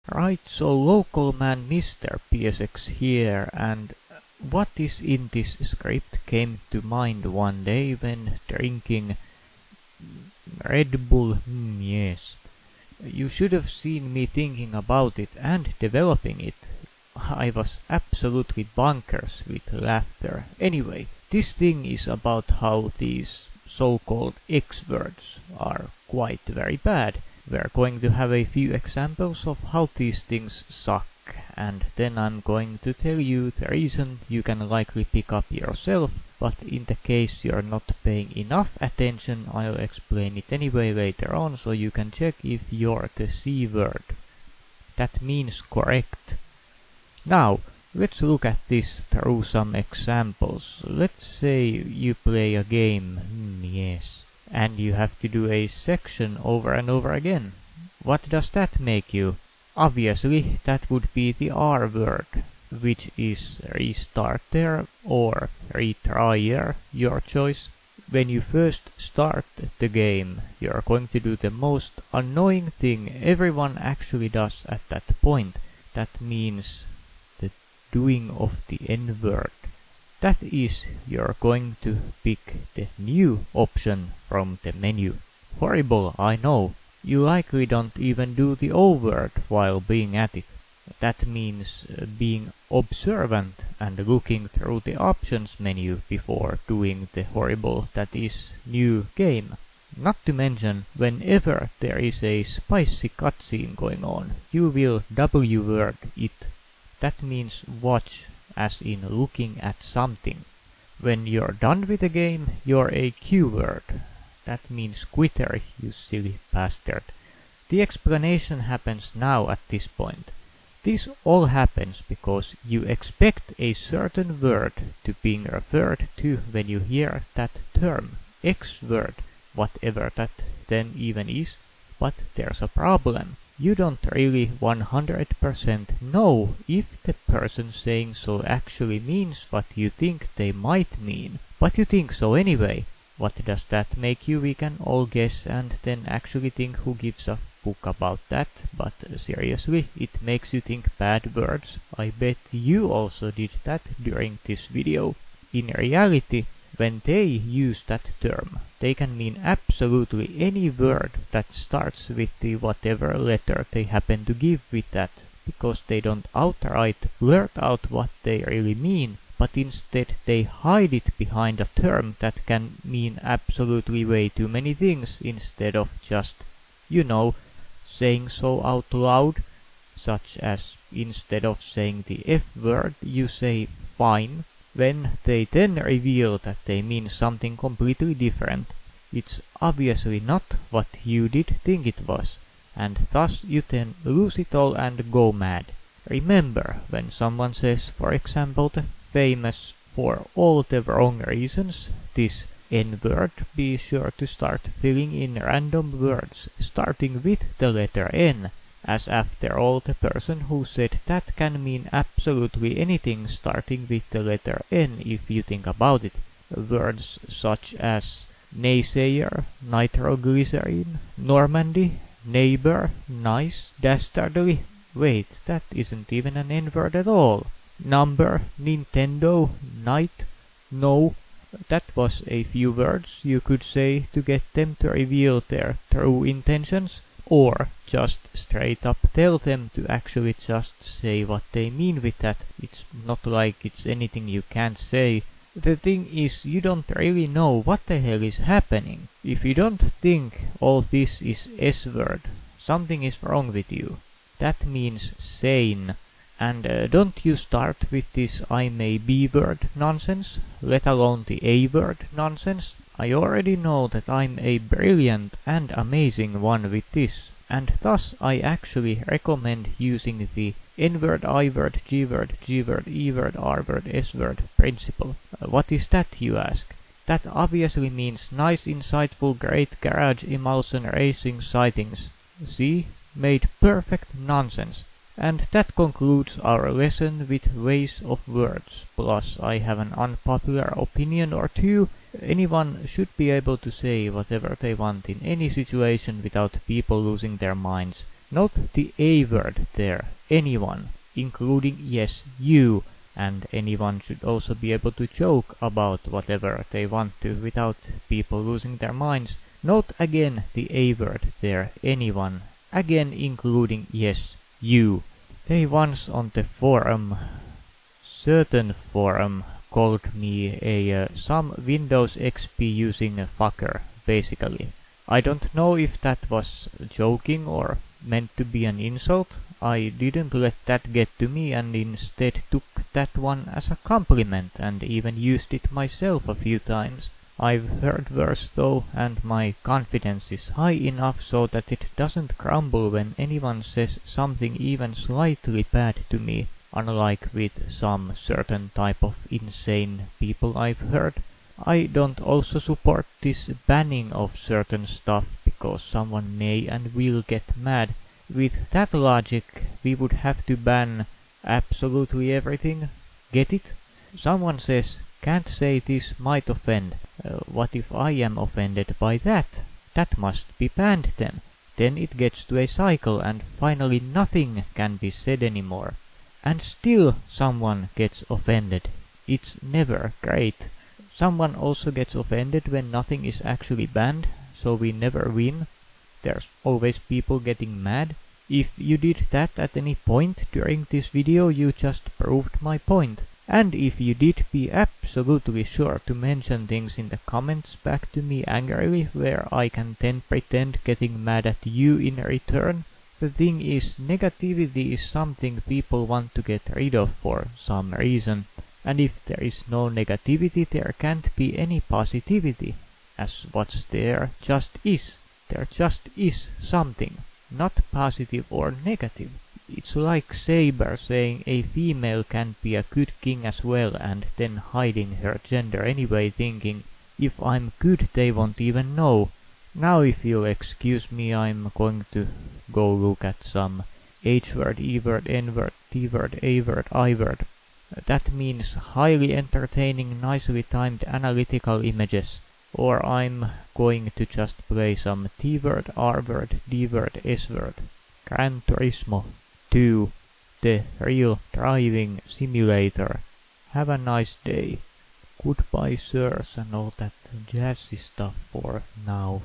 Right, so local man Mr. PSX here, and what is in this script came to mind one day when drinking Red Bull. Yes. You should have seen me thinking about it and developing it. I was absolutely bonkers with laughter. Anyway, this thing is about how these so-called X words are quite very bad. We're going to have a few examples of how these things suck, and then I'm going to tell you the reason you can likely pick up yourself, but in the case you're not paying enough attention, I'll explain it anyway later on so you can check if you're the C word. That means correct. Now, let's look at this through some examples. Let's say you play a game, yes, and you have to do a section over and over again. What does that make you? Obviously, that would be the R word, which is restarter or retryer, your choice. When you first start the game, you're going to do the most annoying thing everyone actually does at that point. That means the doing of the N word. That is, you're going to pick the new option from the menu. Horrible, I know. You likely don't even do the O word while being at it. That means being observant and looking through the options menu before doing the horrible that is new game. Not to mention, whenever there is a spicy cutscene going on, you will W word it. That means watch, as in looking at something. When you're done with the game, you're a Q word. That means quitter, you silly bastard. The explanation happens now at this point. This all happens because you expect a certain word to be referred to when you hear that term, X word, whatever that then even is, but there's a problem. You don't really 100% know if the person saying so actually means what you think they might mean, but you think so anyway. What does that make you? We can all guess and then actually think who gives a fuck about that, but seriously, it makes you think bad words. I bet you also did that during this video. In reality, when they use that term, they can mean absolutely any word that starts with the whatever letter they happen to give with that, because they don't outright blurt out what they really mean, but instead they hide it behind a term that can mean absolutely way too many things instead of just, saying so out loud, such as instead of saying the F word, you say fine. When they then reveal that they mean something completely different, it's obviously not what you did think it was, and thus you then lose it all and go mad. Remember, when someone says, for example, the famous "for all the wrong reasons," this N word, be sure to start filling in random words starting with the letter N, as after all the person who said that can mean absolutely anything starting with the letter N if you think about it. Words such as naysayer, nitroglycerin, Normandy, neighbor, nice, dastardly. Wait, that isn't even an N word at all. Number, Nintendo, night, no. That was a few words you could say to get them to reveal their true intentions, or just straight up tell them to actually just say what they mean with that. It's not like it's anything you can't say. The thing is, you don't really know what the hell is happening. If you don't think all this is S word, something is wrong with you. That means sane. And don't you start with this I'm a B word nonsense, let alone the A word nonsense. I already know that I'm a brilliant and amazing one with this, and thus I actually recommend using the N word, I word, G word, G word, E word, R word, S word principle. What is that, you ask? That obviously means nice, insightful, great, garage, emulsion, racing, sightings. See? Made perfect nonsense. And that concludes our lesson with ways of words. Plus, I have an unpopular opinion or two. Anyone should be able to say whatever they want in any situation without people losing their minds. Note the A word there, anyone, including yes, you, and anyone should also be able to joke about whatever they want to without people losing their minds. Note again the A word there, anyone, again including yes, you. They once on the forum, certain forum, called me a some Windows XP using a fucker, basically. I don't know if that was joking or meant to be an insult. I didn't let that get to me and instead took that one as a compliment and even used it myself a few times. I've heard worse though, and my confidence is high enough so that it doesn't crumble when anyone says something even slightly bad to me, unlike with some certain type of insane people I've heard. I don't also support this banning of certain stuff because someone may and will get mad. With that logic, we would have to ban absolutely everything. Get it? Someone says, can't say this might offend. What if I am offended by that? That must be banned then. Then it gets to a cycle and finally nothing can be said anymore. And still someone gets offended. It's never great. Someone also gets offended when nothing is actually banned, so we never win. There's always people getting mad. If you did that at any point during this video, you just proved my point. And if you did, be absolutely sure to mention things in the comments back to me angrily, where I can then pretend getting mad at you in return. The thing is, negativity is something people want to get rid of for some reason. And if there is no negativity, there can't be any positivity. As what's there just is. There just is something, not positive or negative. It's like Saber saying a female can be a good king as well and then hiding her gender anyway, thinking, if I'm good they won't even know. Now if you'll excuse me, I'm going to go look at some H-word, E-word, N-word, T-word, A-word, I-word. That means highly entertaining, nicely timed analytical images. Or I'm going to just play some T-word, R-word, D-word, S-word. Gran Turismo 2, the real driving simulator. Have a nice day. Goodbye sirs and all that jazzy stuff for now.